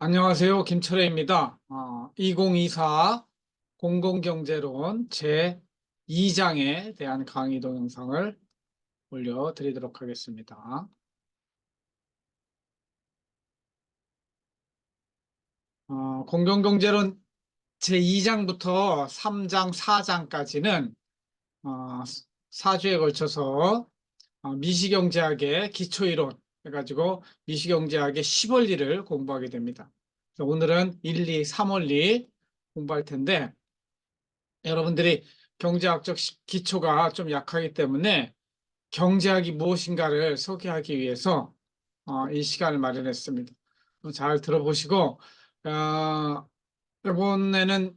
안녕하세요. 김철애입니다. 2024 공공경제론 제2장에 대한 강의 동영상을 올려드리도록 하겠습니다. 공공경제론 제2장부터 3장, 4장까지는 4주에 걸쳐서 미시경제학의 기초이론 해가지고 미시경제학의 10원리를 공부하게 됩니다. 오늘은 1, 2, 3원리 공부할 텐데 여러분들이 경제학적 기초가 좀 약하기 때문에 경제학이 무엇인가를 소개하기 위해서 이 시간을 마련했습니다. 잘 들어보시고 이번에는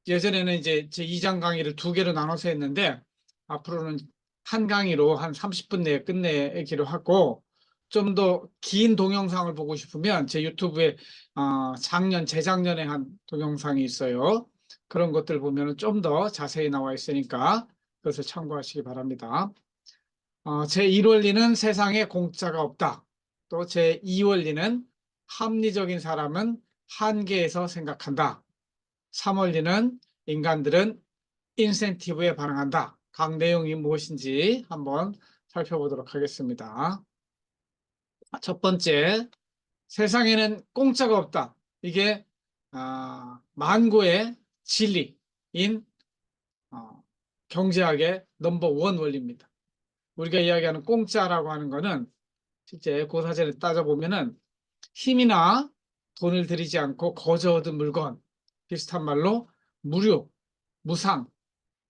예전에는 이제 제 2장 강의를 두 개로 나눠서 했는데 앞으로는 한 강의로 한 30분 내에 끝내기로 하고 좀 더 긴 동영상을 보고 싶으면 제 유튜브에 재작년에 한 동영상이 있어요. 그런 것들 보면 좀 더 자세히 나와 있으니까 그것을 참고하시기 바랍니다. 제1원리는 세상에 공짜가 없다. 또 제2원리는 합리적인 사람은 한계에서 생각한다. 3원리는 인간들은 인센티브에 반응한다. 각 내용이 무엇인지 한번 살펴보도록 하겠습니다. 첫 번째, 세상에는 공짜가 없다. 이게 만고의 진리인 경제학의 넘버원 원리입니다. 우리가 이야기하는 공짜라고 하는 거는 실제 고사전에 따져보면은 힘이나 돈을 들이지 않고 거저 얻은 물건, 비슷한 말로 무료, 무상,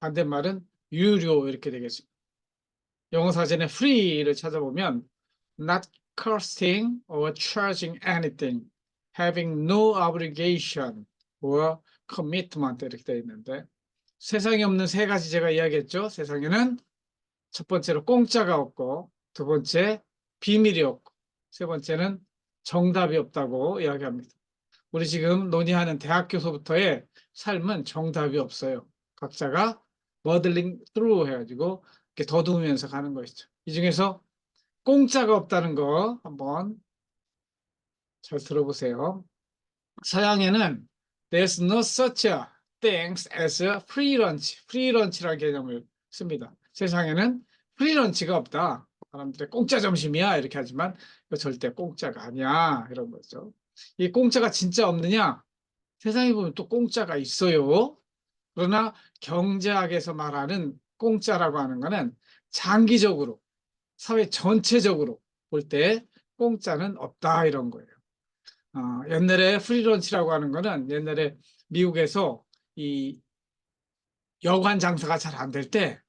반대말은 유료 이렇게 되겠습니다. 영어 사전에 free를 찾아보면 not costing or charging anything, having no obligation or commitment 이렇게 되어 있는데 세상에 없는 세 가지 제가 이야기했죠. 세상에는 첫 번째로 공짜가 없고 두 번째 비밀이 없고 세 번째는 정답이 없다고 이야기합니다. 우리 지금 논의하는 대학교서부터의 삶은 정답이 없어요. 각자가 머들링 through 해가지고 이렇게 더듬으면서 가는 것이죠. 이 중에서 공짜가 없다는 거 한번 잘 들어보세요. 서양에는 There's no such a thing as a free lunch. free lunch라는 개념을 씁니다. 세상에는 프리 런치가 없다. 사람들의 공짜 점심이야 이렇게 하지만 이거 절대 공짜가 아니야 이런 거죠. 이 공짜가 진짜 없느냐? 세상에 보면 또 공짜가 있어요. 그러나 경제학에서 말하는 공짜라고 하는 거는 장기적으로 사회 전체적으로 볼 때 공짜는 없다 이런 거예요. 옛날에 프리런치라고 하는 거는 옛날에 미국에서 이 여관 장사가 잘 안 될 때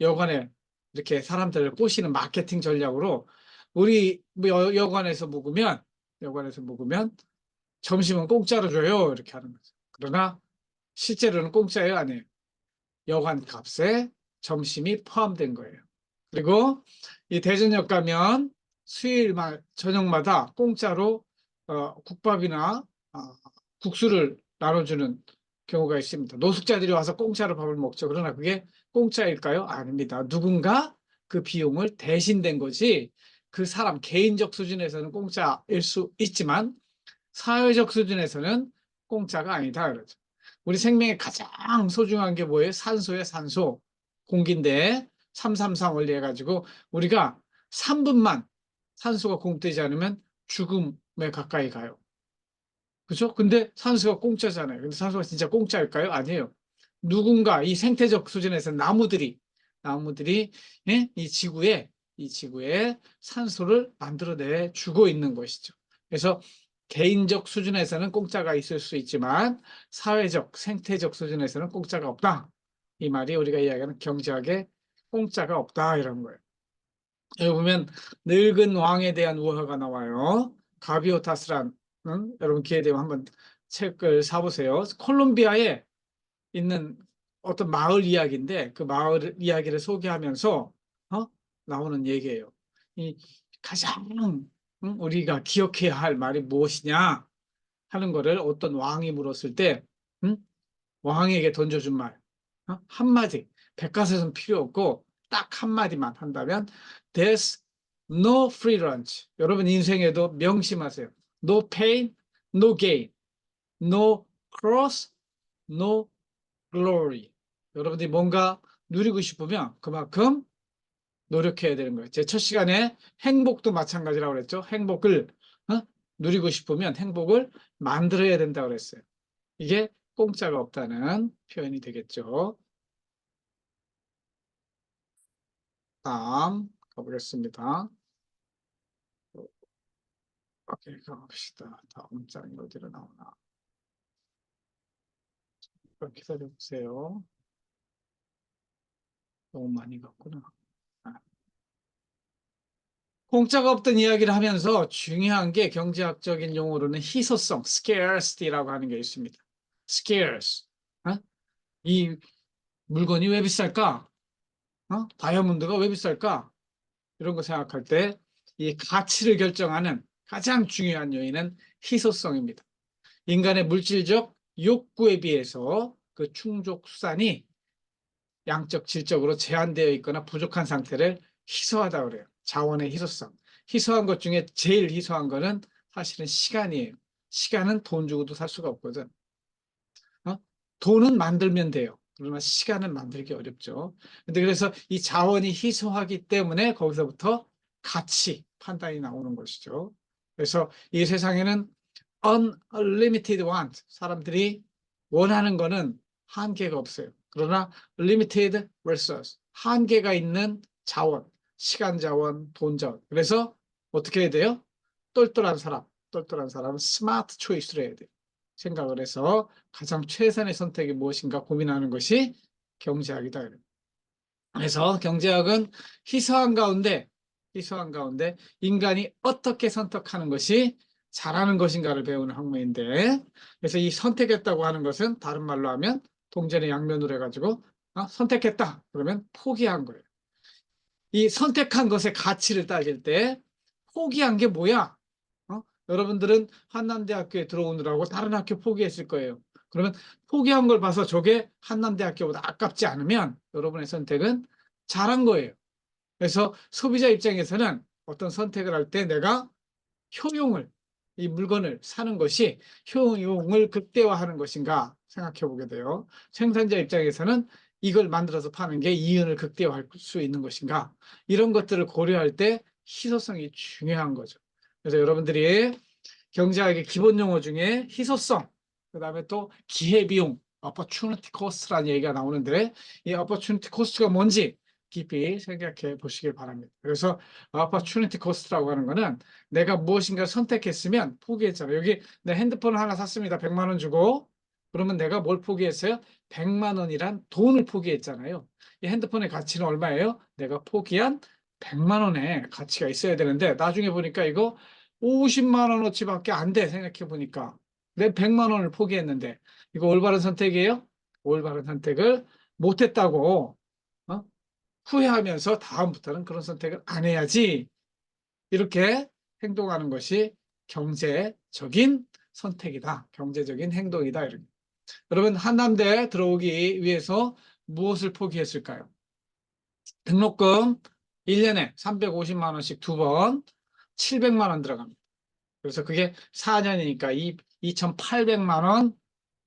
여관에 이렇게 사람들을 꼬시는 마케팅 전략으로 우리 여관에서 묵으면 점심은 공짜로 줘요 이렇게 하는 거죠. 그러나 실제로는 공짜예요 아니에요? 여관 값에 점심이 포함된 거예요. 그리고 이 대전역 가면 수요일 저녁마다 공짜로 국밥이나 국수를 나눠주는 경우가 있습니다. 노숙자들이 와서 공짜로 밥을 먹죠. 그러나 그게 공짜일까요? 아닙니다. 누군가 그 비용을 대신된 거지 그 사람 개인적 수준에서는 공짜일 수 있지만 사회적 수준에서는 공짜가 아니다. 그러죠. 우리 생명에 가장 소중한 게 뭐예요? 산소예요, 산소. 공기인데 333 원리 해가지고 우리가 3분만 산소가 공급되지 않으면 죽음에 가까이 가요. 그렇죠? 근데 산소가 공짜잖아요. 근데 산소가 진짜 공짜일까요? 아니에요. 누군가 이 생태적 수준에서 나무들이 예? 이 지구에 산소를 만들어내 주고 있는 것이죠. 그래서 개인적 수준에서는 공짜가 있을 수 있지만 사회적, 생태적 수준에서는 공짜가 없다. 이 말이 우리가 이야기하는 경제학에 공짜가 없다 이런 거예요. 여기 보면 늙은 왕에 대한 우화가 나와요. 가비오타스란 여러분 기회 되면 한번 책을 사보세요. 콜롬비아에 있는 어떤 마을 이야기인데 그 마을 이야기를 소개하면서 나오는 얘기예요. 이 가장 우리가 기억해야 할 말이 무엇이냐 하는 거를 어떤 왕이 물었을 때 왕에게 던져준 말 한마디 백과사전 필요 없고 딱 한마디만 한다면 There's no free lunch. 여러분 인생에도 명심하세요. No pain, no gain, no cross, no glory. 여러분들이 뭔가 누리고 싶으면 그만큼 노력해야 되는 거예요. 제 첫 시간에 행복도 마찬가지라고 그랬죠. 행복을 누리고 싶으면 행복을 만들어야 된다고 그랬어요. 이게 공짜가 없다는 표현이 되겠죠. 다음 가보겠습니다. 오케이, 가봅시다. 다음 장이 어디로 나오나. 기다려보세요. 너무 많이 갔구나. 아. 공짜가 없던 이야기를 하면서 중요한 게 경제학적인 용어로는 희소성, scarcity라고 하는 게 있습니다. scarce. 이 물건이 왜 비쌀까? 다이아몬드가 왜 비쌀까? 이런 거 생각할 때 이 가치를 결정하는 가장 중요한 요인은 희소성입니다. 인간의 물질적 욕구에 비해서 그 충족 수단이 양적, 질적으로 제한되어 있거나 부족한 상태를 희소하다 그래요. 자원의 희소성. 희소한 것 중에 제일 희소한 거는 사실은 시간이에요. 시간은 돈 주고도 살 수가 없거든. 돈은 만들면 돼요. 그러나 시간은 만들기 어렵죠. 근데 그래서 이 자원이 희소하기 때문에 거기서부터 가치 판단이 나오는 것이죠. 그래서 이 세상에는 unlimited want, 사람들이 원하는 거는 한계가 없어요. 그러나 limited resource, 한계가 있는 자원, 시간 자원, 돈 자원. 그래서 어떻게 해야 돼요? 똘똘한 사람은 스마트 초이스를 해야 돼요. 생각을 해서 가장 최선의 선택이 무엇인가 고민하는 것이 경제학이다. 그래서 경제학은 희소한 가운데 인간이 어떻게 선택하는 것이 잘하는 것인가를 배우는 학문인데, 그래서 이 선택했다고 하는 것은 다른 말로 하면 동전의 양면으로 해가지고 선택했다 그러면 포기한 거예요. 이 선택한 것의 가치를 따질 때 포기한 게 뭐야? 여러분들은 한남대학교에 들어오느라고 다른 학교 포기했을 거예요. 그러면 포기한 걸 봐서 저게 한남대학교보다 아깝지 않으면 여러분의 선택은 잘한 거예요. 그래서 소비자 입장에서는 어떤 선택을 할 때 내가 효용을, 이 물건을 사는 것이 효용을 극대화하는 것인가 생각해 보게 돼요. 생산자 입장에서는 이걸 만들어서 파는 게 이윤을 극대화할 수 있는 것인가, 이런 것들을 고려할 때 희소성이 중요한 거죠. 그래서 여러분들이 경제학의 기본 용어 중에 희소성, 그다음에 또 기회비용, opportunity cost라는 얘기가 나오는데, 이 opportunity cost가 뭔지 깊이 생각해 보시길 바랍니다. 그래서 opportunity cost라고 하는 거는 내가 무엇인가 선택했으면 포기했잖아요. 여기 내 핸드폰을 하나 샀습니다. 100만 원 주고. 그러면 내가 뭘 포기했어요? 100만 원이란 돈을 포기했잖아요. 이 핸드폰의 가치는 얼마예요? 내가 포기한 100만 원의 가치가 있어야 되는데, 나중에 보니까 이거 50만 원어치밖에 안 돼. 생각해 보니까 내 100만 원을 포기했는데 이거 올바른 선택이에요? 올바른 선택을 못했다고 어? 후회하면서 다음부터는 그런 선택을 안 해야지, 이렇게 행동하는 것이 경제적인 선택이다. 경제적인 행동이다. 이렇게. 여러분, 한남대 들어오기 위해서 무엇을 포기했을까요? 등록금 1년에 350만 원씩 두 번 700만 원 들어갑니다. 그래서 그게 4년이니까 2,800만 원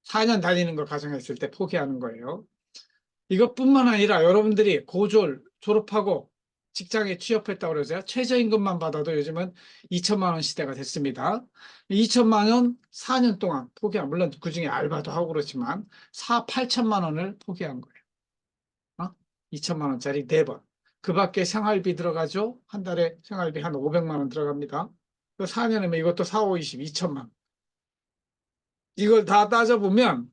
4년 다니는 걸 가정했을 때 포기하는 거예요. 이것뿐만 아니라 여러분들이 고졸 졸업하고 직장에 취업했다고 그러세요. 최저임금만 받아도 요즘은 2천만 원 시대가 됐습니다. 2천만 원 4년 동안 포기한, 물론 그중에 알바도 하고 그렇지만 8천만 원을 포기한 거예요. 2천만 원짜리 4번. 그 밖에 생활비 들어가죠. 한 달에 생활비 한 500만 원 들어갑니다. 4년이면 이것도 4, 5, 20, 2천만. 이걸 다 따져보면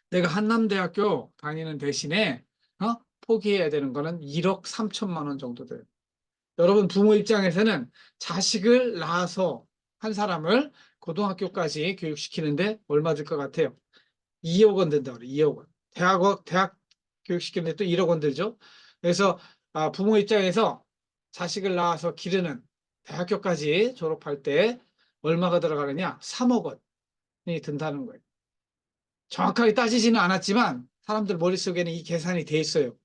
내가 한남대학교 다니는 대신에 포기해야 되는 거는 1억 3천만 원 정도 돼요. 여러분 부모 입장에서는 자식을 낳아서 한 사람을 고등학교까지 교육시키는데 얼마 들 것 같아요? 2억 원 든다 그래. 2억 원. 대학 교육시키는데 또 1억 원 들죠. 그래서 부모 입장에서 자식을 낳아서 기르는, 대학교까지 졸업할 때 얼마가 들어가느냐? 3억 원이 든다는 거예요. 정확하게 따지지는 않았지만 사람들 머릿속에는 이 계산이 돼 있어요.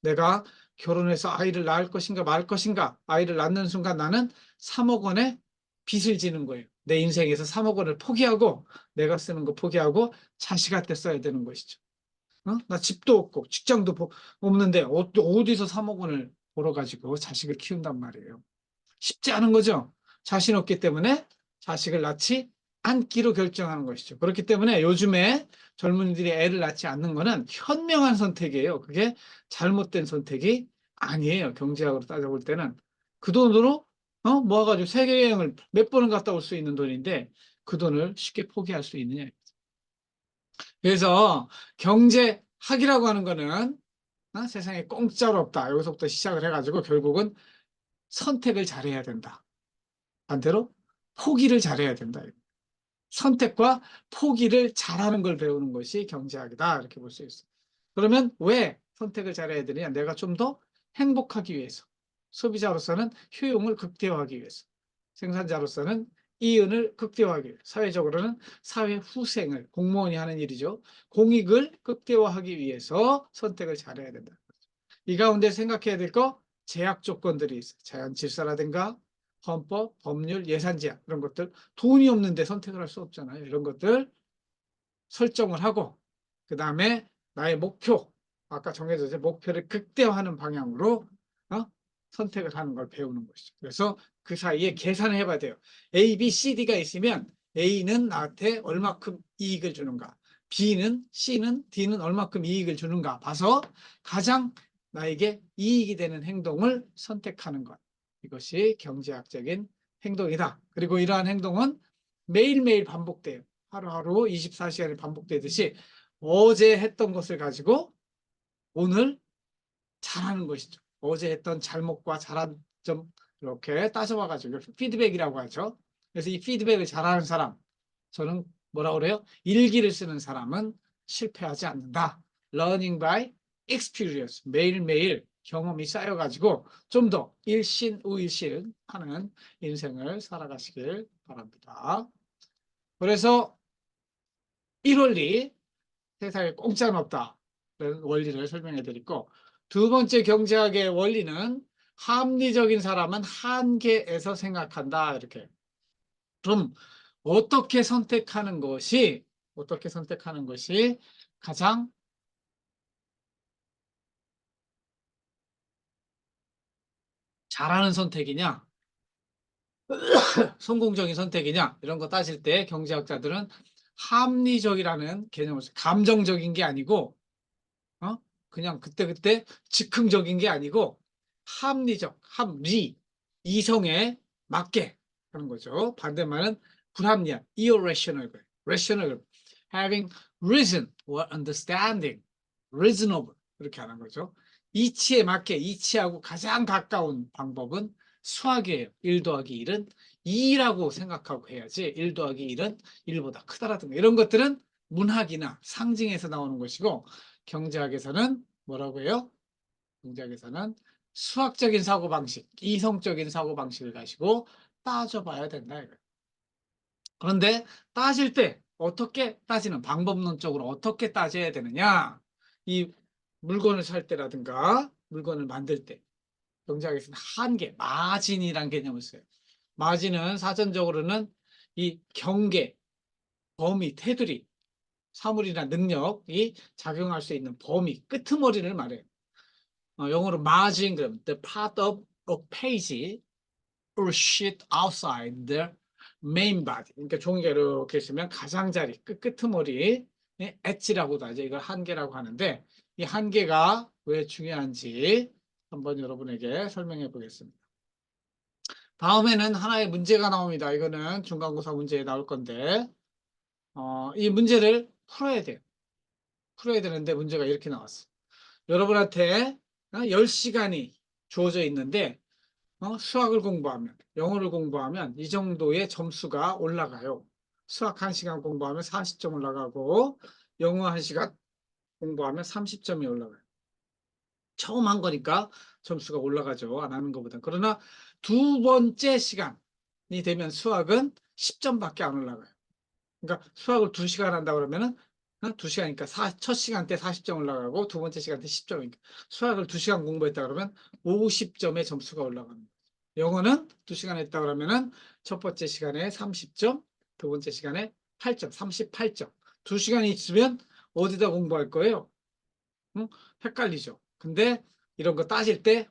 내가 결혼해서 아이를 낳을 것인가 말 것인가, 아이를 낳는 순간 나는 3억 원의 빚을 지는 거예요. 내 인생에서 3억 원을 포기하고 내가 쓰는 거 포기하고 자식한테 써야 되는 것이죠. 나 집도 없고 직장도 없는데 어디서 3억 원을 벌어가지고 자식을 키운단 말이에요. 쉽지 않은 거죠. 자신 없기 때문에 자식을 낳지 않기로 결정하는 것이죠. 그렇기 때문에 요즘에 젊은이들이 애를 낳지 않는 거는 현명한 선택이에요. 그게 잘못된 선택이 아니에요. 경제학으로 따져볼 때는 그 돈으로 모아가지고 세계 여행을 몇 번은 갔다 올 수 있는 돈인데 그 돈을 쉽게 포기할 수 있느냐. 그래서 경제학이라고 하는 거는 세상에 공짜로 없다. 여기서부터 시작을 해가지고 결국은 선택을 잘해야 된다. 반대로 포기를 잘해야 된다. 선택과 포기를 잘하는 걸 배우는 것이 경제학이다. 이렇게 볼 수 있어요. 그러면 왜 선택을 잘해야 되느냐? 내가 좀 더 행복하기 위해서. 소비자로서는 효용을 극대화하기 위해서. 생산자로서는 이윤을 극대화하기 위해서. 사회적으로는 사회 후생을, 공무원이 하는 일이죠. 공익을 극대화하기 위해서 선택을 잘해야 된다. 이 가운데 생각해야 될 거 제약 조건들이 있어요. 자연 질서라든가 헌법, 법률, 예산 제약 이런 것들 돈이 없는데 선택을 할 수 없잖아요. 이런 것들 설정을 하고 그 다음에 나의 목표 아까 정해졌죠. 목표를 극대화하는 방향으로 선택을 하는 걸 배우는 것이죠. 그래서 그 사이에 계산을 해봐야 돼요. A, B, C, D가 있으면 A는 나한테 얼마큼 이익을 주는가 B는 C는 D는 얼마큼 이익을 주는가 봐서 가장 나에게 이익이 되는 행동을 선택하는 것. 이것이 경제학적인 행동이다. 그리고 이러한 행동은 매일매일 반복돼요. 하루하루 24시간이 반복되듯이 어제 했던 것을 가지고 오늘 잘하는 것이죠. 어제 했던 잘못과 잘한 점 이렇게 따져봐가지고 피드백이라고 하죠. 그래서 이 피드백을 잘하는 사람, 저는 뭐라 그래요? 일기를 쓰는 사람은 실패하지 않는다. Learning by experience. 매일매일 경험이 쌓여가지고 좀 더 일신우일신 하는 인생을 살아가시길 바랍니다. 그래서 1원리 세상에 공짜는 없다. 그런 원리를 설명해 드리고 두 번째 경제학의 원리는 합리적인 사람은 한계에서 생각한다. 이렇게. 그럼 어떻게 선택하는 것이 가장 잘하는 선택이냐, 성공적인 선택이냐 이런 거 따질 때 경제학자들은 합리적이라는 개념을 써요. 감정적인 게 아니고 어? 그냥 그때그때 즉흥적인 게 아니고 합리적, 합리, 이성에 맞게 하는 거죠. 반대말은 불합리한, irrational, rational, having reason or understanding, reasonable 이렇게 하는 거죠. 이치에 맞게, 이치하고 가장 가까운 방법은 수학이에요. 1 더하기 1은 2라고 생각하고 해야지 1 더하기 1은 1보다 크다라든가 이런 것들은 문학이나 상징에서 나오는 것이고 경제학에서는 뭐라고 해요? 경제학에서는 수학적인 사고방식, 이성적인 사고방식을 가지고 따져봐야 된다. 이거예요. 그런데 따질 때 어떻게 따지는 방법론적으로 어떻게 따져야 되느냐? 이 물건을 살 때라든가 물건을 만들 때 경제학에서는 한계, 마진이란 개념을 써요. 마진은 사전적으로는 이 경계, 범위, 테두리, 사물이나 능력이 작용할 수 있는 범위, 끄트머리를 말해요. 영어로 margin, 그럼 the part of a page or sheet outside the main body. 그러니까 종이가 이렇게 있으면 가장자리, 끄트머리, 엣지라고도 하죠. 이걸 한계라고 하는데 이 한계가 왜 중요한지 한번 여러분에게 설명해 보겠습니다. 다음에는 하나의 문제가 나옵니다. 이거는 중간고사 문제에 나올 건데 이 문제를 풀어야 돼요. 풀어야 되는데 문제가 이렇게 나왔어. 여러분한테 10시간이 주어져 있는데 수학을 공부하면 영어를 공부하면 이 정도의 점수가 올라가요. 수학 1시간 공부하면 40점 올라가고 영어 1시간 공부하면 30점이 올라가요. 처음 한 거니까 점수가 올라가죠. 안 하는 것보다. 그러나 두 번째 시간이 되면 수학은 10점밖에 안 올라가요. 그러니까 수학을 2시간 한다 그러면은 2시간이니까 첫 시간 때 40점 올라가고 두 번째 시간 때 10점이니까 수학을 2시간 공부했다 그러면 50점의 점수가 올라갑니다. 영어는 2시간 했다 그러면은 첫 번째 시간에 30점, 두 번째 시간에 8점, 38점. 2시간이 있으면 어디다 공부할 거예요? 응? 헷갈리죠. 근데 이런 거 따질 때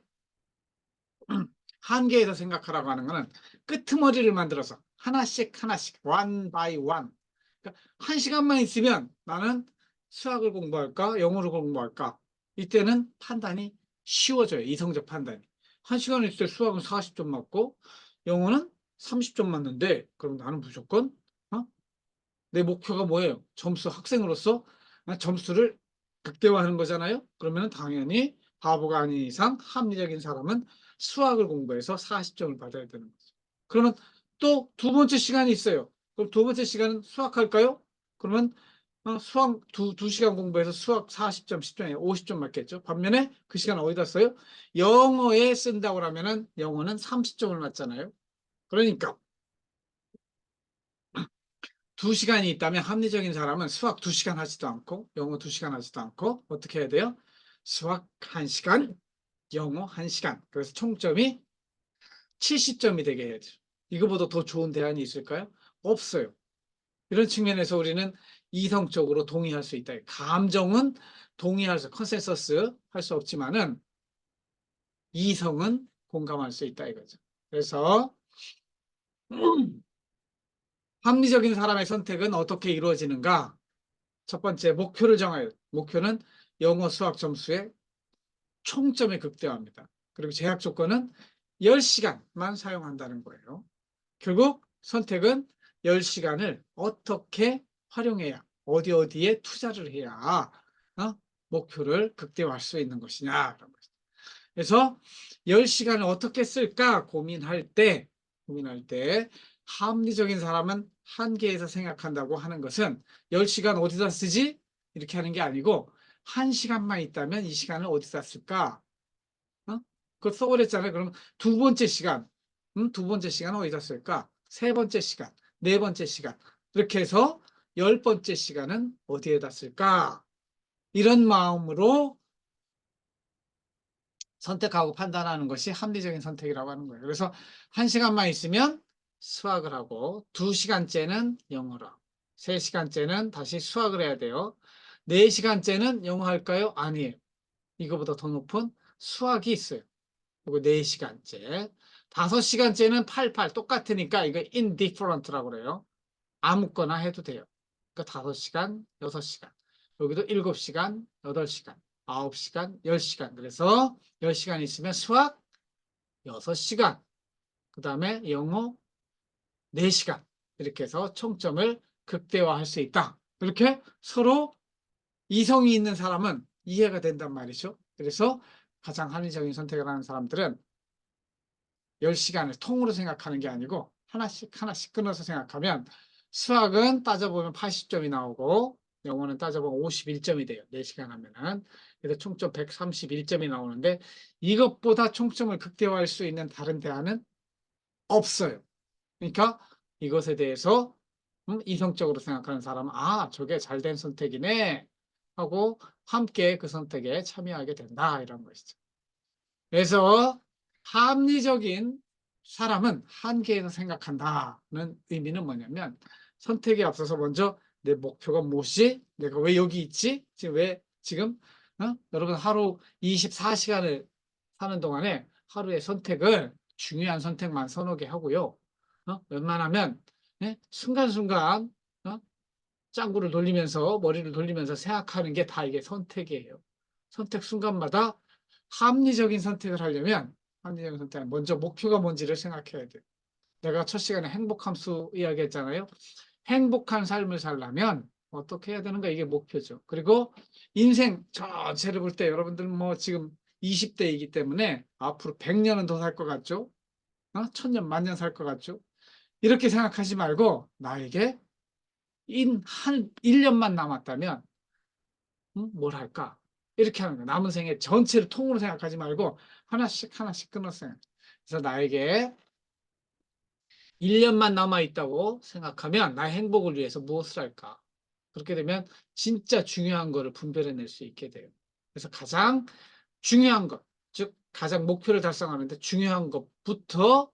한계에서 생각하라고 하는 거는 끄트머리를 만들어서 하나씩 하나씩 one by one. 그러니까 1시간만 있으면 나는 수학을 공부할까 영어를 공부할까, 이때는 판단이 쉬워져요. 이성적 판단이. 1시간 있을 때 수학은 40점 맞고 영어는 30점 맞는데 그럼 나는 무조건 어? 내 목표가 뭐예요? 점수, 학생으로서 점수를 극대화하는 거잖아요. 그러면 당연히 바보가 아닌 이상 합리적인 사람은 수학을 공부해서 40점을 받아야 되는 거죠. 그러면 또 두 번째 시간이 있어요. 그럼 두 번째 시간은 수학할까요? 그러면 수학 두 시간 공부해서 수학 40점, 10점에 50점 맞겠죠. 반면에 그 시간 어디다 써요? 영어에 쓴다고 하면은 영어는 30점을 맞잖아요. 그러니까 2시간이 있다면 합리적인 사람은 수학 2시간 하지도 않고 영어 2시간 하지도 않고 어떻게 해야 돼요? 수학 1시간, 영어 1시간. 그래서 총점이 70점이 되게 해야죠. 이거보다 더 좋은 대안이 있을까요? 없어요. 이런 측면에서 우리는 이성적으로 동의할 수 있다. 감정은 동의할 수, 컨센서스 할 수 없지만은 이성은 공감할 수 있다 이거죠. 그래서 합리적인 사람의 선택은 어떻게 이루어지는가? 첫 번째, 목표를 정해요. 목표는 영어 수학 점수의 총점에 극대화합니다. 그리고 제약 조건은 10시간만 사용한다는 거예요. 결국 선택은 10시간을 어떻게 활용해야, 어디에 투자를 해야 목표를 극대화할 수 있는 것이냐. 그런 거죠. 그래서 10시간을 어떻게 쓸까 고민할 때 합리적인 사람은 한계에서 생각한다고 하는 것은 10시간 어디다 쓰지? 이렇게 하는 게 아니고 1시간만 있다면 이 시간을 어디다 쓸까? 그거 써버렸잖아요. 그럼 두 번째 시간, 두 번째 시간은 어디다 쓸까? 세 번째 시간, 네 번째 시간. 이렇게 해서 10번째 시간은 어디에다 쓸까? 이런 마음으로 선택하고 판단하는 것이 합리적인 선택이라고 하는 거예요. 그래서 1시간만 있으면 수학을 하고 2시간째는 영어를 하고 3시간째는 다시 수학을 해야 돼요. 4시간째는 영어 할까요? 아니에요. 이거보다 더 높은 수학이 있어요. 그리고 4시간째. 5시간째는 88 똑같으니까 이거 indifferent라고 그래요. 아무거나 해도 돼요. 그러니까 5시간, 6시간. 여기도 7시간, 8시간, 9시간, 10시간. 그래서 10시간 있으면 수학 6시간, 그 다음에 영어 4시간. 이렇게 해서 총점을 극대화할 수 있다. 이렇게 서로 이성이 있는 사람은 이해가 된단 말이죠. 그래서 가장 합리적인 선택을 하는 사람들은 10시간을 통으로 생각하는 게 아니고 하나씩 하나씩 끊어서 생각하면 수학은 따져보면 80점이 나오고 영어는 따져보면 51점이 돼요. 4시간 하면은. 그래서 총점 131점이 나오는데 이것보다 총점을 극대화할 수 있는 다른 대안은 없어요. 그러니까 이것에 대해서 이성적으로 생각하는 사람은 저게 잘된 선택이네 하고 함께 그 선택에 참여하게 된다 이런 것이죠. 그래서 합리적인 사람은 한계에서 생각한다는 의미는 뭐냐면 선택에 앞서서 먼저 내 목표가 무엇이? 내가 왜 여기 있지? 지금 여러분 하루 24시간을 사는 동안에 하루의 선택을 중요한 선택만 서너 개 하고요. 웬만하면 순간순간 짱구를 돌리면서 머리를 돌리면서 생각하는 게 다 이게 선택이에요. 선택 순간마다 합리적인 선택을 하려면 합리적인 선택 먼저 목표가 뭔지를 생각해야 돼요. 내가 첫 시간에 행복함수 이야기했잖아요. 행복한 삶을 살려면 어떻게 해야 되는가 이게 목표죠. 그리고 인생 전체를 볼 때 여러분들 뭐 지금 20대이기 때문에 앞으로 100년은 더 살 것 같죠? 1000년, 만년 살 것 같죠? 이렇게 생각하지 말고 나에게 한 1년만 남았다면 뭘 할까? 이렇게 하는 거야. 남은 생애 전체를 통으로 생각하지 말고 하나씩 하나씩 끊어서 생각해. 그래서 나에게 1년만 남아 있다고 생각하면 나의 행복을 위해서 무엇을 할까? 그렇게 되면 진짜 중요한 거를 분별해낼 수 있게 돼요. 그래서 가장 중요한 것, 즉 가장 목표를 달성하는데 중요한 것부터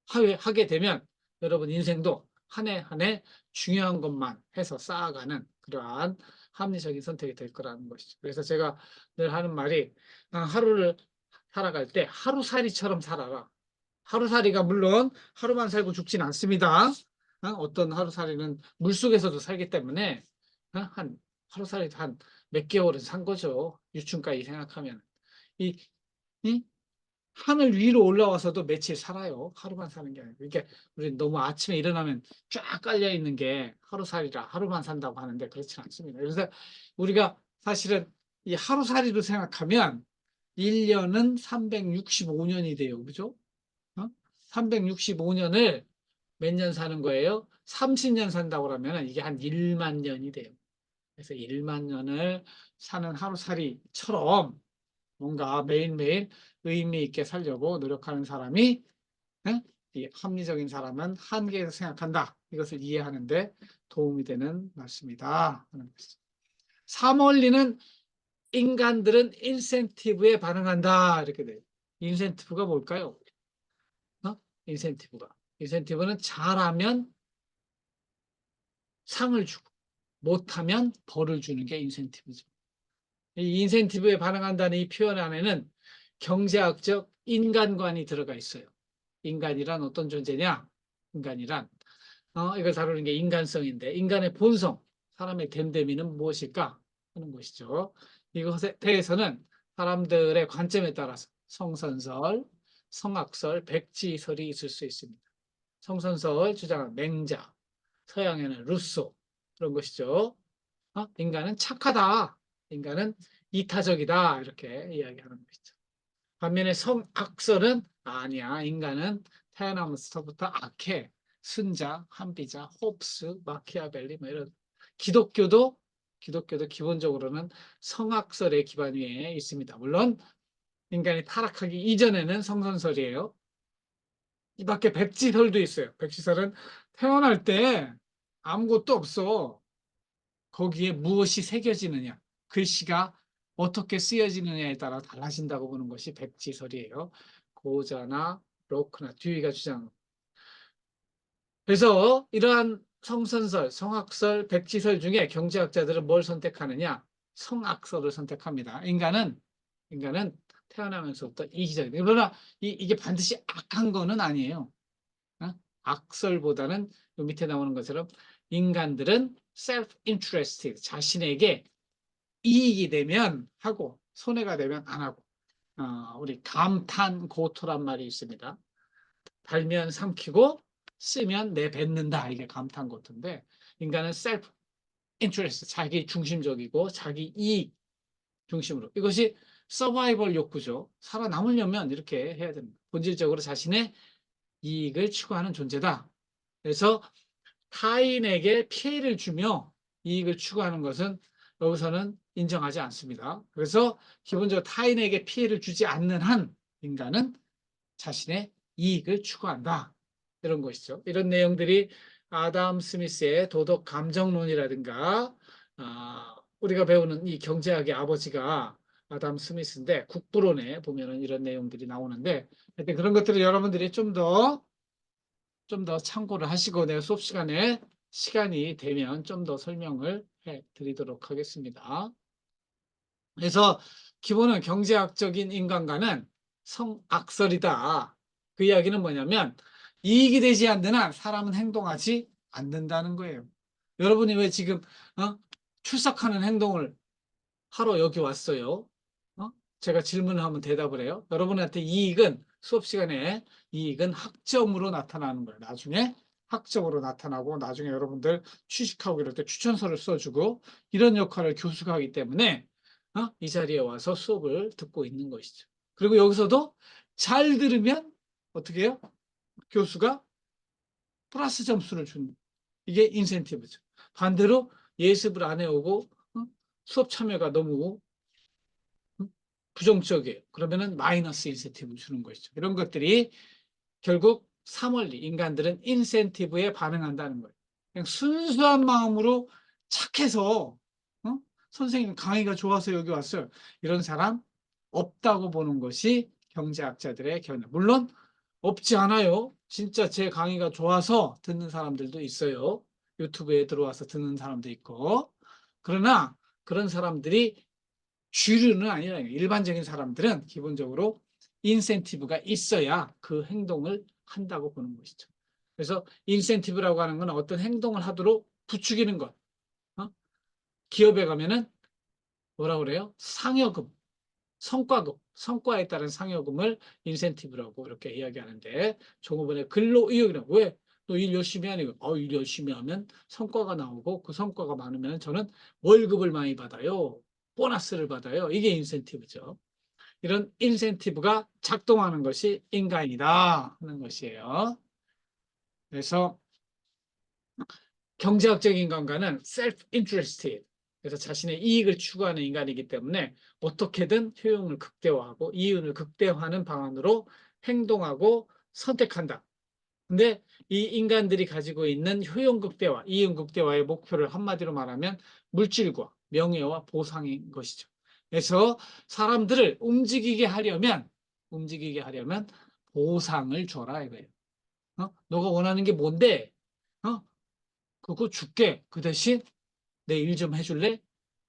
하게 되면 여러분 인생도 한 해 한 해 중요한 것만 해서 쌓아가는 그러한 합리적인 선택이 될 거라는 것이죠. 그래서 제가 늘 하는 말이 하루를 살아갈 때 하루살이처럼 살아라. 하루살이가 물론 하루만 살고 죽진 않습니다. 어떤 하루살이는 물속에서도 살기 때문에 한 하루살이 한 몇 개월은 산 거죠. 유충까지 생각하면. 이, 이 하늘 위로 올라와서도 며칠 살아요. 하루만 사는 게 아니고. 그러니까 우리 너무 아침에 일어나면 쫙 깔려 있는 게 하루살이라 하루만 산다고 하는데 그렇지는 않습니다. 그래서 우리가 사실은 이 하루살이로 생각하면 1년은 365년이 돼요. 그죠? 365년을 몇 년 사는 거예요? 30년 산다고 그러면 이게 한 1만 년이 돼요. 그래서 1만 년을 사는 하루살이처럼 뭔가 매일매일 의미 있게 살려고 노력하는 사람이 이 합리적인 사람은 한계에서 생각한다. 이것을 이해하는데 도움이 되는 말씀이다. 3원리는 인간들은 인센티브에 반응한다. 이렇게 돼요. 인센티브가 뭘까요? 인센티브가. 인센티브는 잘하면 상을 주고 못하면 벌을 주는 게 인센티브죠. 이 인센티브에 반응한다는 이 표현 안에는 경제학적 인간관이 들어가 있어요. 인간이란 어떤 존재냐? 인간이란 이걸 다루는 게 인간성인데 인간의 본성, 사람의 됨됨이는 무엇일까 하는 것이죠. 이것에 대해서는 사람들의 관점에 따라서 성선설, 성악설, 백지설이 있을 수 있습니다. 성선설 주장한 맹자, 서양에는 루소 그런 것이죠. 인간은 착하다. 인간은 이타적이다. 이렇게 이야기하는 것이죠. 반면에 성악설은 아니야. 인간은 태어나면서부터 악해. 순자, 한비자, 홉스, 마키아벨리 뭐 이런 기독교도 기본적으로는 성악설의 기반 위에 있습니다. 물론 인간이 타락하기 이전에는 성선설이에요. 이 밖에 백지설도 있어요. 백지설은 태어날 때 아무것도 없어. 거기에 무엇이 새겨지느냐, 글씨가 어떻게 쓰여지느냐에 따라 달라진다고 보는 것이 백지설이에요. 고자나 로크나 듀이가 주장. 그래서 이러한 성선설, 성악설, 백지설 중에 경제학자들은 뭘 선택하느냐? 성악설을 선택합니다. 인간은 태어나면서부터 이기적이다. 그러나 이게 반드시 악한 거는 아니에요. 악설보다는 요 밑에 나오는 것처럼 인간들은 self-interested, 자신에게 이익이 되면 하고 손해가 되면 안 하고 우리 감탄고토란 말이 있습니다. 달면 삼키고 쓰면 내뱉는다. 이게 감탄고토인데 인간은 self-interest, 자기 중심적이고 자기 이익 중심으로 이것이 서바이벌 욕구죠. 살아남으려면 이렇게 해야 됩니다. 본질적으로 자신의 이익을 추구하는 존재다. 그래서 타인에게 피해를 주며 이익을 추구하는 것은 여기서는 인정하지 않습니다. 그래서 기본적으로 타인에게 피해를 주지 않는 한 인간은 자신의 이익을 추구한다. 이런 것이죠. 이런 내용들이 아담 스미스의 도덕 감정론이라든가 우리가 배우는 이 경제학의 아버지가 아담 스미스인데 국부론에 보면은 이런 내용들이 나오는데 그런 것들을 여러분들이 좀 더 참고를 하시고 내가 수업 시간에 시간이 되면 좀 더 설명을 해 드리도록 하겠습니다. 그래서 기본은 경제학적인 인간관은 성악설이다. 그 이야기는 뭐냐면 이익이 되지 않는 한 사람은 행동하지 않는다는 거예요. 여러분이 왜 지금 출석하는 행동을 하러 여기 왔어요? 어? 제가 질문을 하면 대답을 해요. 여러분한테 이익은 수업 시간에 이익은 학점으로 나타나는 거예요. 나중에 학점으로 나타나고 나중에 여러분들 취직하고 이럴 때 추천서를 써주고 이런 역할을 교수가 하기 때문에 이 자리에 와서 수업을 듣고 있는 것이죠. 그리고 여기서도 잘 들으면 어떻게 해요? 교수가 플러스 점수를 주는 이게 인센티브죠. 반대로 예습을 안 해오고 수업 참여가 너무 부정적이에요. 그러면은 마이너스 인센티브를 주는 것이죠. 이런 것들이 결국 사원리, 인간들은 인센티브에 반응한다는 거예요. 그냥 순수한 마음으로 착해서 선생님 강의가 좋아서 여기 왔어요. 이런 사람 없다고 보는 것이 경제학자들의 견해. 물론 없지 않아요. 진짜 제 강의가 좋아서 듣는 사람들도 있어요. 유튜브에 들어와서 듣는 사람도 있고. 그러나 그런 사람들이 주류는 아니라 일반적인 사람들은 기본적으로 인센티브가 있어야 그 행동을 한다고 보는 것이죠. 그래서 인센티브라고 하는 건 어떤 행동을 하도록 부추기는 것. 어? 기업에 가면은 뭐라 그래요? 상여금, 성과금, 성과에 따른 상여금을 인센티브라고 이렇게 이야기하는데 종업원의 근로의욕이라고 왜? 너 일 열심히 하니까 일 열심히 하면 성과가 나오고 그 성과가 많으면 저는 월급을 많이 받아요. 보너스를 받아요. 이게 인센티브죠. 이런 인센티브가 작동하는 것이 인간이다 하는 것이에요. 그래서 경제학적 인간과는 self-interested, 그래서 자신의 이익을 추구하는 인간이기 때문에 어떻게든 효용을 극대화하고 이윤을 극대화하는 방안으로 행동하고 선택한다. 근데 이 인간들이 가지고 있는 효용 극대화, 이윤 극대화의 목표를 한마디로 말하면 물질과 명예와 보상인 것이죠. 그래서 사람들을 움직이게 하려면 보상을 줘라 이거예요. 너가 원하는 게 뭔데? 어? 그거 줄게. 그 대신 내 일 좀 해줄래?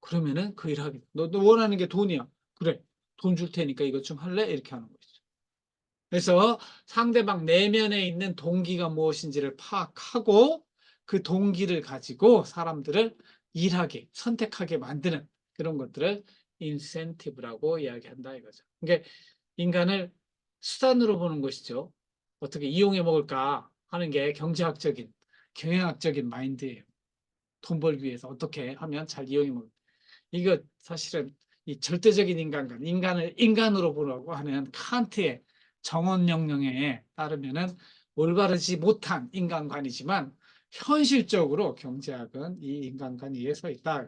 그러면은 그 일 하게. 너 원하는 게 돈이야. 그래. 돈 줄 테니까 이것 좀 할래? 이렇게 하는 거죠. 그래서 상대방 내면에 있는 동기가 무엇인지를 파악하고 그 동기를 가지고 사람들을 일하게, 선택하게 만드는 그런 것들을 인센티브라고 이야기한다 이거죠. 그러니까 인간을 수단으로 보는 것이죠. 어떻게 이용해 먹을까 하는 게 경제학적인, 경영학적인 마인드예요. 돈 벌기 위해서 어떻게 하면 잘 이용해 먹을까. 이거 사실은 이 절대적인 인간관, 인간을 인간으로 보라고 하는 칸트의 정언영령에 따르면은 올바르지 못한 인간관이지만 현실적으로 경제학은 이 인간관 위에 서 있다.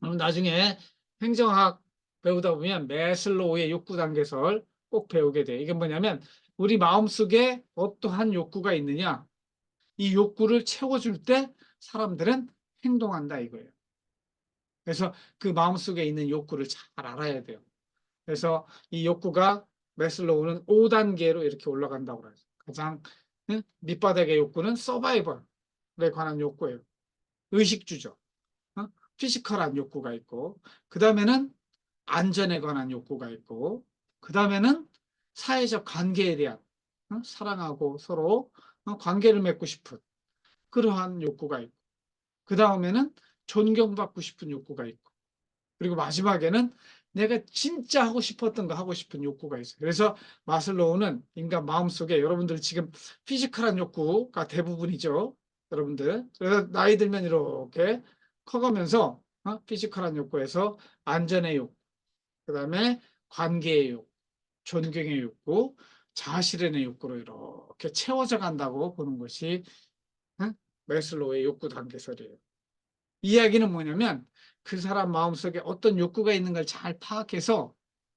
그럼 나중에 행정학 배우다 보면 매슬로우의 욕구 단계설 꼭 배우게 돼. 이게 뭐냐면 우리 마음속에 어떠한 욕구가 있느냐, 이 욕구를 채워줄 때 사람들은 행동한다 이거예요. 그래서 그 마음속에 있는 욕구를 잘 알아야 돼요. 그래서 이 욕구가 매슬로우는 5단계로 이렇게 올라간다고 그래요. 가장 밑바닥의 욕구는 서바이벌에 관한 욕구예요. 의식주죠. 피지컬한 욕구가 있고, 그 다음에는 안전에 관한 욕구가 있고, 그 다음에는 사회적 관계에 대한 사랑하고 서로 관계를 맺고 싶은 그러한 욕구가 있고, 그 다음에는 존경받고 싶은 욕구가 있고, 그리고 마지막에는 내가 진짜 하고 싶었던 거 하고 싶은 욕구가 있어요. 그래서 마슬로우는 인간 마음속에 여러분들 지금 피지컬한 욕구가 대부분이죠. 여러분들. 그래서 나이 들면 이렇게 커가면서 피지컬한 욕구에서 안전의 욕구, 그다음에 관계의 욕구, 존경의 욕구, 자아실현의 욕구로 이렇게 채워져 간다고 보는 것이 매슬로우의 욕구 단계설이에요. 이야기는 뭐냐면 그 사람 마음속에 어떤 욕구가 있는 걸 잘 파악해서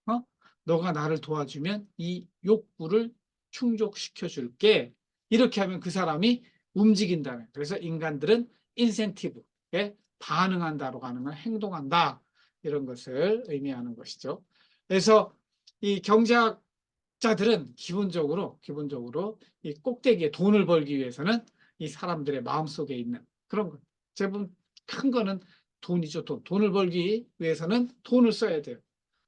어? 너가 나를 도와주면 이 욕구를 충족시켜 줄게. 이렇게 하면 그 사람이 움직인다는. 그래서 인간들은 인센티브에 반응한다로 하는 건 행동한다. 이런 것을 의미하는 것이죠. 그래서 이 경제학자들은 기본적으로 이 꼭대기에 돈을 벌기 위해서는 이 사람들의 마음속에 있는 그런 것. 대부분 큰 거는 돈이죠. 돈을 벌기 위해서는 돈을 써야 돼요.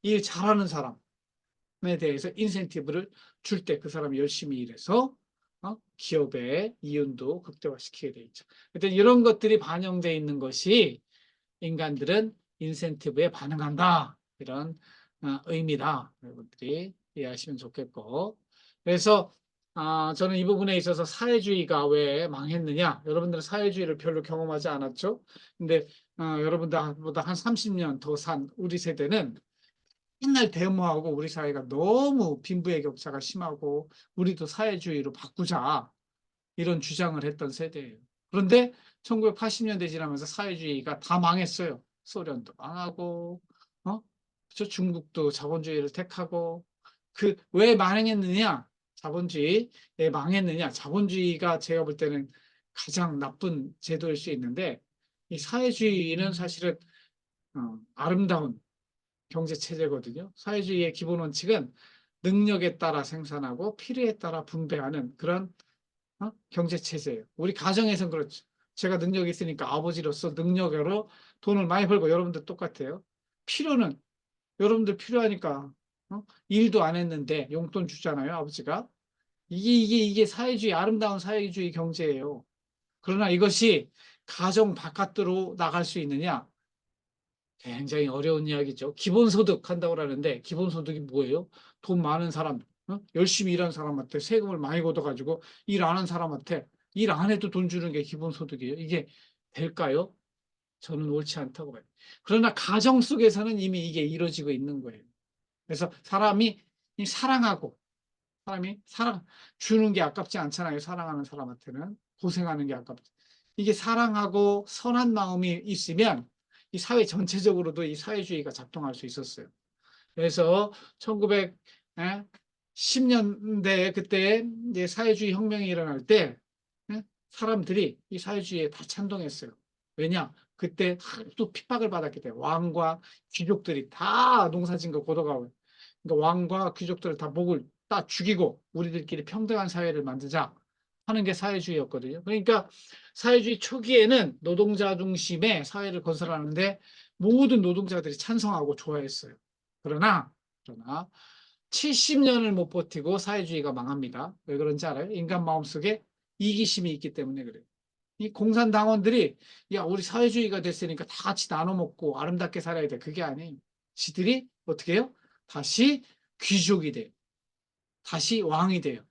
일 잘하는 사람에 대해서 인센티브를 줄 때 그 사람이 열심히 일해서 기업의 이윤도 극대화시키게 돼 있죠. 하여튼 이런 것들이 반영되어 있는 것이 인간들은 인센티브에 반응한다. 이런 의미다. 여러분들이 이해하시면 좋겠고. 그래서 저는 이 부분에 있어서 사회주의가 왜 망했느냐? 여러분들은 사회주의를 별로 경험하지 않았죠? 근데 여러분들보다 한 30년 더 산 우리 세대는 맨날 데모하고 우리 사회가 너무 빈부의 격차가 심하고 우리도 사회주의로 바꾸자 이런 주장을 했던 세대예요. 그런데 1980년대 지나면서 사회주의가 다 망했어요. 소련도 망하고, 저 중국도 자본주의를 택하고, 그 왜 망했느냐? 자본주의에 망했느냐? 자본주의가 제가 볼 때는 가장 나쁜 제도일 수 있는데, 이 사회주의는 사실은 아름다운 경제 체제거든요. 사회주의의 기본 원칙은 능력에 따라 생산하고 필요에 따라 분배하는 그런 경제 체제예요. 우리 가정에선 그렇죠. 제가 능력이 있으니까 아버지로서 능력으로 돈을 많이 벌고 여러분들 똑같아요. 필요는 여러분들 필요하니까 일도 안 했는데 용돈 주잖아요, 아버지가. 이게 사회주의, 아름다운 사회주의 경제예요. 그러나 이것이 가정 바깥으로 나갈 수 있느냐? 굉장히 어려운 이야기죠. 기본소득 한다고 하는데 기본소득이 뭐예요? 돈 많은 사람, 열심히 일한 사람한테 세금을 많이 걷어가지고 일 안 한 사람한테 일 안 해도 돈 주는 게 기본소득이에요. 이게 될까요? 저는 옳지 않다고 봐요. 그러나 가정 속에서는 이미 이게 이루어지고 있는 거예요. 그래서 사람이 사랑하고 사람이 사랑 주는 게 아깝지 않잖아요. 사랑하는 사람한테는 고생하는 게 아깝지. 이게 사랑하고 선한 마음이 있으면 이 사회 전체적으로도 이 사회주의가 작동할 수 있었어요. 그래서 1910년대 그때 이제 사회주의 혁명이 일어날 때 사람들이 이 사회주의에 다 찬동했어요. 왜냐? 그때 하도 핍박을 받았기 때문에 왕과 귀족들이 다 농사진 거 걷어가고 그러니까 왕과 귀족들을 다 목을 따 죽이고 우리들끼리 평등한 사회를 만들자 하는 게 사회주의였거든요. 그러니까 사회주의 초기에는 노동자 중심의 사회를 건설하는데 모든 노동자들이 찬성하고 좋아했어요. 그러나 70년을 못 버티고 사회주의가 망합니다. 왜 그런지 알아요? 인간 마음속에 이기심이 있기 때문에 그래요. 이 공산당원들이 야 우리 사회주의가 됐으니까 다 같이 나눠 먹고 아름답게 살아야 돼. 그게 아니에요. 지들이 어떻게 해요? 다시 귀족이 돼요. 다시 왕이 돼요.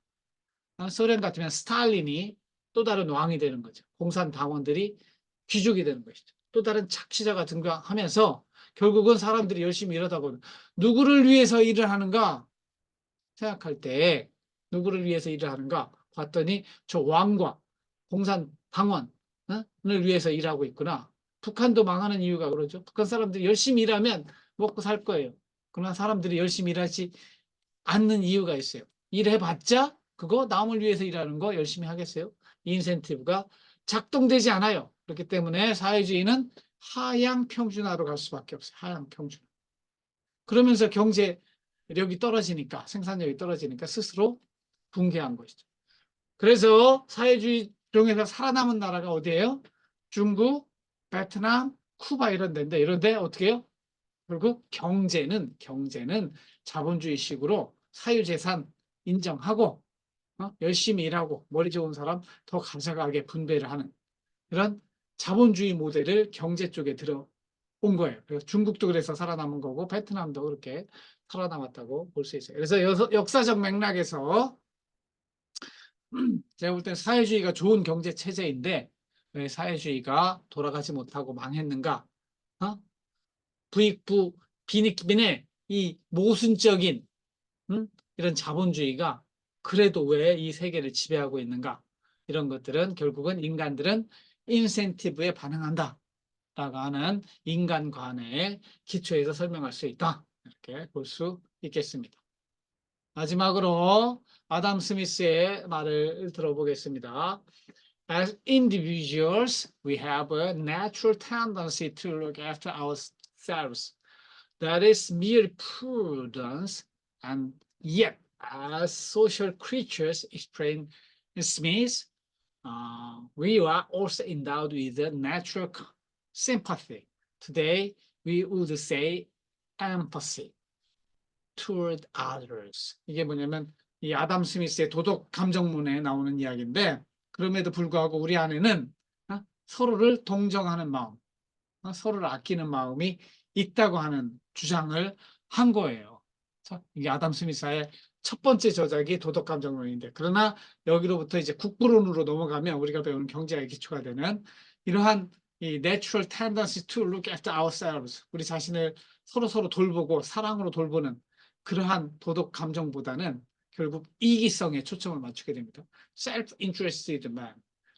소련 같으면 스탈린이 또 다른 왕이 되는 거죠. 공산당원들이 귀족이 되는 것이죠. 또 다른 착취자가 등장하면서 결국은 사람들이 열심히 일하다 보면 누구를 위해서 일을 하는가 생각할 때 누구를 위해서 일을 하는가 봤더니 저 왕과 공산당원을 위해서 일하고 있구나. 북한도 망하는 이유가 그러죠. 북한 사람들이 열심히 일하면 먹고 살 거예요. 그러나 사람들이 열심히 일하지 않는 이유가 있어요. 일해봤자 그거 남을 위해서 일하는 거 열심히 하겠어요? 인센티브가 작동되지 않아요. 그렇기 때문에 사회주의는 하향 평준화로 갈 수밖에 없어요. 하향 평준화. 그러면서 경제력이 떨어지니까 생산력이 떨어지니까 스스로 붕괴한 것이죠. 그래서 사회주의 중에서 살아남은 나라가 어디예요? 중국, 베트남, 쿠바 이런 데인데 이런데 어떻게 해요? 결국 경제는 자본주의식으로 사유재산 인정하고 열심히 일하고 머리 좋은 사람 더 가져가게 분배를 하는 이런 자본주의 모델을 경제 쪽에 들어온 거예요. 그래서 중국도 그래서 살아남은 거고 베트남도 그렇게 살아남았다고 볼 수 있어요. 그래서 역사적 맥락에서 제가 볼 때 사회주의가 좋은 경제 체제인데 왜 사회주의가 돌아가지 못하고 망했는가? 어? 부익부 빈익빈의 이 모순적인 이런 자본주의가 그래도 왜 이 세계를 지배하고 있는가? 이런 것들은 결국은 인간들은 인센티브에 반응한다. 라고 하는 인간관의 기초에서 설명할 수 있다. 이렇게 볼 수 있겠습니다. 마지막으로 아담 스미스의 말을 들어보겠습니다. As individuals, we have a natural tendency to look after ourselves. That is mere prudence, and yet, as social creatures, explain Smith, we are also endowed with a natural sympathy. Today, we would say empathy toward others. 이게 뭐냐면 이 아담 스미스의 도덕 감정문에 나오는 이야기인데 그럼에도 불구하고 우리 안에는 서로를 동정하는 마음, 서로를 아끼는 마음이 있다고 하는 주장을 한 거예요. 이게 아담 스미스의 첫 번째 저작이 도덕감정론인데 그러나 여기로부터 이제 국부론으로 넘어가면 우리가 배우는 경제의 기초가 되는 이러한 이 natural tendency to look after ourselves 우리 자신을 서로 돌보고 사랑으로 돌보는 그러한 도덕 감정보다는 결국 이기성에 초점을 맞추게 됩니다. self-interested man.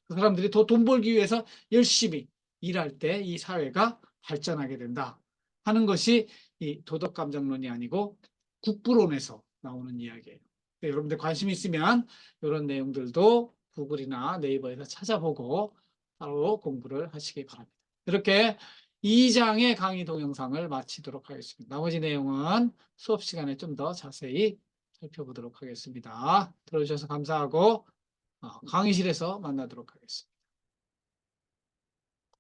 그 사람들이 더 돈 벌기 위해서 열심히 일할 때 이 사회가 발전하게 된다 하는 것이 이 도덕 감정론이 아니고 국부론에서 나오는 이야기예요. 여러분들 관심 있으면 이런 내용들도 구글이나 네이버에서 찾아보고 바로 공부를 하시기 바랍니다. 이렇게 2장의 강의 동영상을 마치도록 하겠습니다. 나머지 내용은 수업 시간에 좀 더 자세히 살펴보도록 하겠습니다. 들어주셔서 감사하고 강의실에서 만나도록 하겠습니다.